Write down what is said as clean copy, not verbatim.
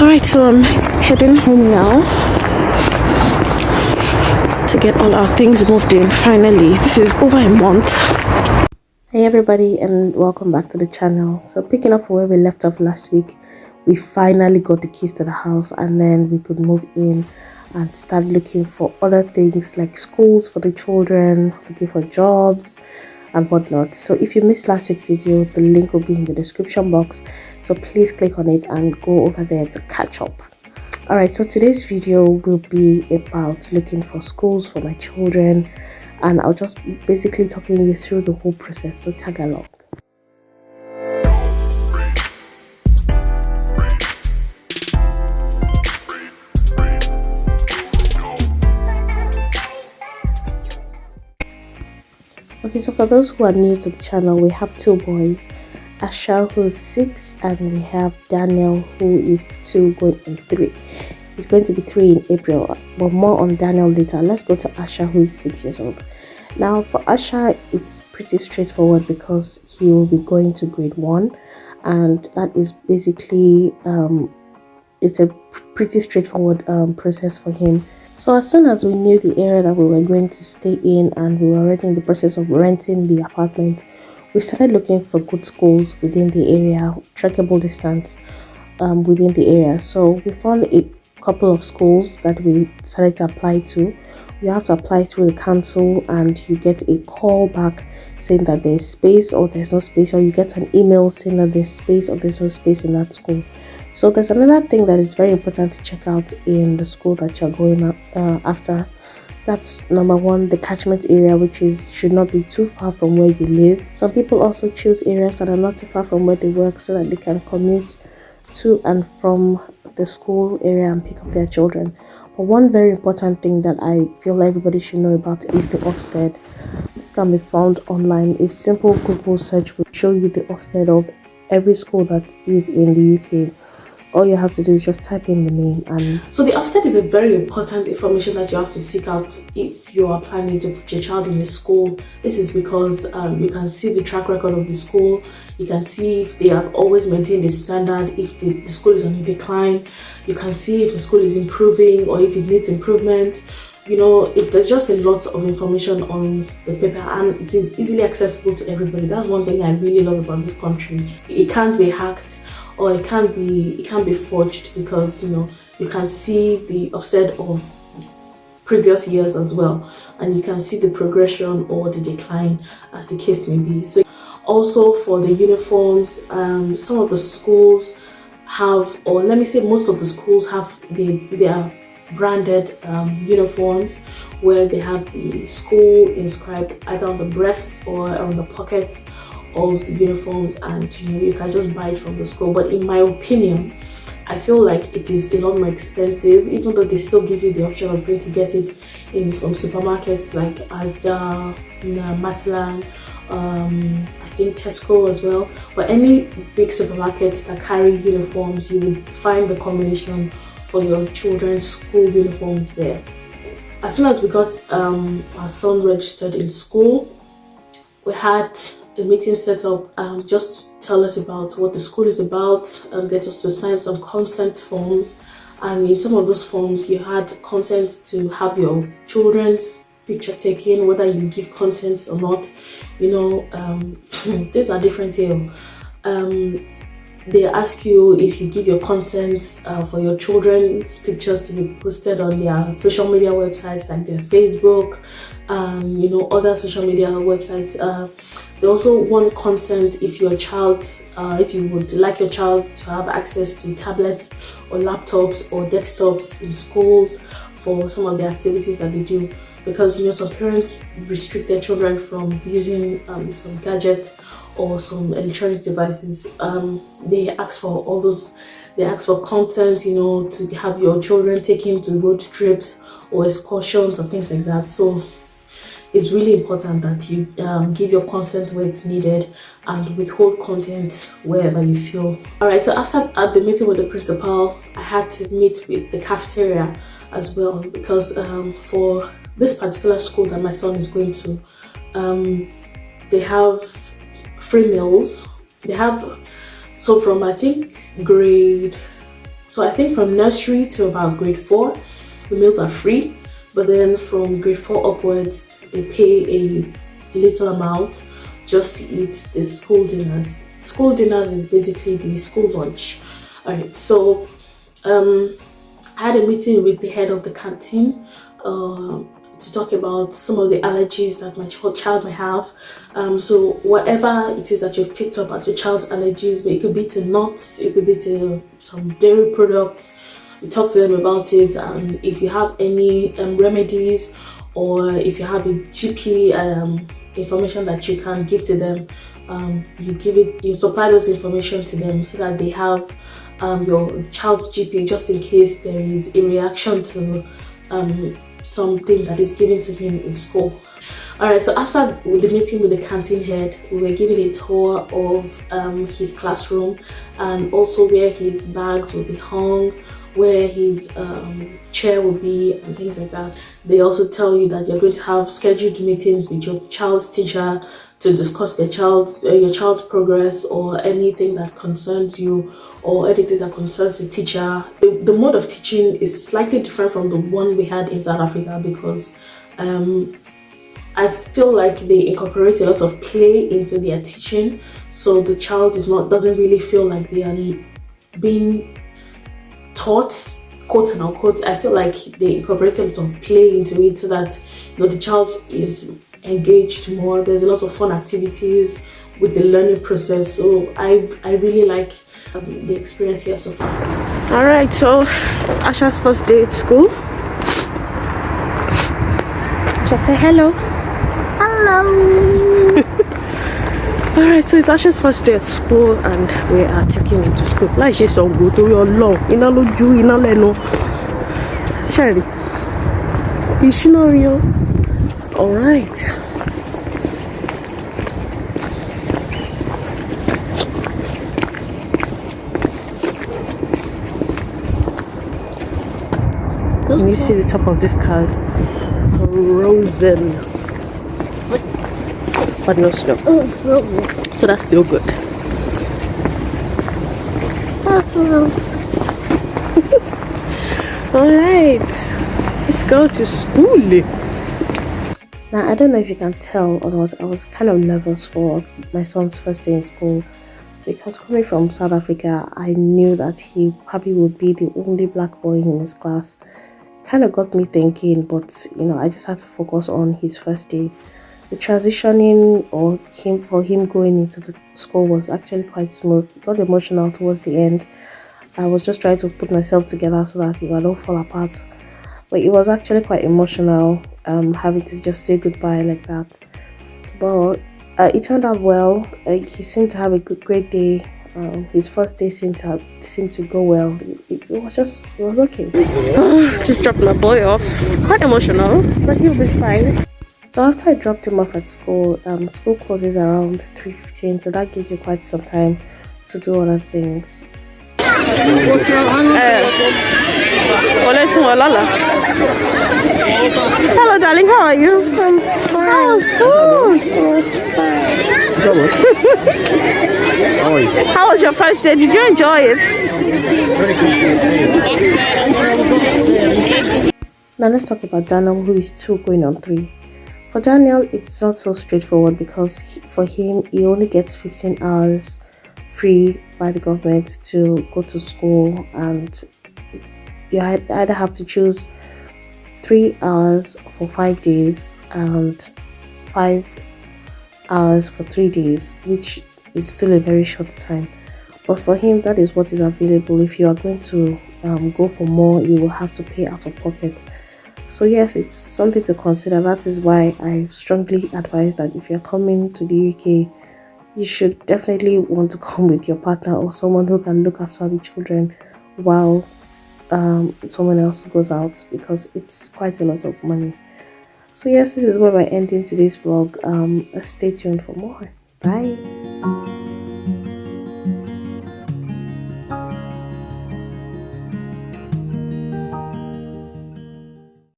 Alright, so I'm heading home now to get all our things moved in. Finally, this is over a month. Hey everybody, and welcome back to the channel. So picking up from where we left off last week, we finally got the keys to the house, and then we could move in and start looking for other things like schools for the children, looking for jobs and whatnot. So if you missed last week's video, the link will be in the description box, so please click on it and go over there to catch up. All right, so today's video will be about looking for schools for my children, and I'll just basically talking you through the whole process, so tag along. Okay, so for those who are new to the channel, we have two boys, Asha, who is 6, and we have Daniel, who is 2 going on 3. He's going to be 3 in April, but more on Daniel later. Let's go to Asha, who is 6 years old. Now for Asha, it's pretty straightforward because he will be going to grade 1, and that is basically it's a pretty straightforward process for him. So as soon as we knew the area that we were going to stay in, and we were already in the process of renting the apartment, we started looking for good schools within the area, trackable distance within the area. So we found a couple of schools that we decided to apply to. You have to apply through the council, and you get a call back saying that there's space or there's no space, or you get an email saying that there's space or there's no space in that school. So there's another thing that is very important to check out in the school that you're going after. That's number 1, the catchment area, which should not be too far from where you live. Some people also choose areas that are not too far from where they work so that they can commute to and from the school area and pick up their children. But one very important thing that I feel everybody should know about is the Ofsted. This can be found online. A simple Google search will show you the Ofsted of every school that is in the UK. All you have to do is just type in the name. And so the Ofsted is a very important information that you have to seek out if you are planning to put your child in a school. This is because you can see the track record of the school. You can see if they have always maintained the standard, if the school is on a decline. You can see if the school is improving or if it needs improvement. You know, there's just a lot of information on the paper, and it is easily accessible to everybody. That's one thing I really love about this country. It can't be hacked, or it can't be forged, because you can see the Ofsted of previous years as well, and you can see the progression or the decline as the case may be. So also for the uniforms, some of the schools have, or let me say most of the schools have their branded uniforms, where they have the school inscribed either on the breasts or on the pockets of the uniforms, and you can just buy it from the school. But in my opinion, I feel like it is a lot more expensive, even though they still give you the option of going to get it in some supermarkets like Asda, Matalan, I think Tesco as well. But any big supermarkets that carry uniforms, you will find the combination for your children's school uniforms there. As soon as we got our son registered in school, we had a meeting set up, just tell us about what the school is about, and get us to sign some consent forms. And in some of those forms, you had consent to have your children's picture taken, whether you give consent or not. These are different here. They ask you if you give your consent for your children's pictures to be posted on their social media websites like their Facebook, other social media websites. They also want consent if your child, if you would like your child to have access to tablets or laptops or desktops in schools for some of the activities that they do, because some parents restrict their children from using some gadgets or some electronic devices. They ask for all those. They ask for consent, to have your children taken to road trips or excursions or things like that. So it's really important that you give your consent where it's needed and withhold content wherever you feel. Alright, so after at the meeting with the principal, I had to meet with the cafeteria as well, because for this particular school that my son is going to, they have free meals. They have, so from I think grade So I think from nursery to about grade 4, the meals are free, but then from grade 4 upwards, they pay a little amount just to eat the school dinners. School dinners is basically the school lunch. Alright, so I had a meeting with the head of the canteen to talk about some of the allergies that my child may have. So whatever it is that you've picked up as your child's allergies, but it could be to nuts, it could be to some dairy products. We talk to them about it, and if you have any remedies, or if you have a GP information that you can give to them, you supply those information to them so that they have your child's GP just in case there is a reaction to something that is given to him in school. Alright, so after the meeting with the canteen head, we were given a tour of his classroom, and also where his bags will be hung, where his chair will be, and things like that. They also tell you that you're going to have scheduled meetings with your child's teacher to discuss your child's progress, or anything that concerns you, or anything that concerns the teacher. The mode of teaching is slightly different from the one we had in South Africa, because I feel like they incorporate a lot of play into their teaching, so the child doesn't really feel like they are being taught, quote and unquote. I feel like they incorporate a lot of play into it, so that the child is engaged more. There's a lot of fun activities with the learning process, so I really like the experience here so far. All right, so it's Asha's first day at school. Asha, say hello. Hello. All right, so it's Asha's first day at school, and we are taking him to school. Like she's so good to your long. Ina loju, ina leno. Sherry, is she not real? All right. Can you see the top of this car? Frozen. But no snow. So that's still good. Alright. Let's go to school. Now, I don't know if you can tell or not, I was kind of nervous for my son's first day in school, because coming from South Africa, I knew that he probably would be the only black boy in his class. Kind of got me thinking, but I just had to focus on his first day. The transitioning for him going into the school was actually quite smooth. It got emotional towards the end. I was just trying to put myself together so that I don't fall apart. But it was actually quite emotional, having to just say goodbye like that. But it turned out well. He seemed to have a great day. His first day seemed to go well. It was okay. Just dropped my boy off. Quite emotional, but he'll be fine. So after I dropped him off at school, school closes around 3:15, so that gives you quite some time to do other things. Hello darling, how are you? I'm fine. How was school? How was your first day? Did you enjoy it? Now let's talk about Daniel, who is 2 going on 3. For Daniel, it's not so straightforward, because for him, he only gets 15 hours free by the government to go to school, and you either have to choose 3 hours for 5 days and 5 hours for 3 days, which is still a very short time. But for him, that is what is available. If you are going to go for more, you will have to pay out of pocket. So yes, it's something to consider. That is why I strongly advise that if you're coming to the UK, you should definitely want to come with your partner or someone who can look after the children while someone else goes out, because it's quite a lot of money. So yes, this is where we're ending today's vlog. Stay tuned for more. Bye.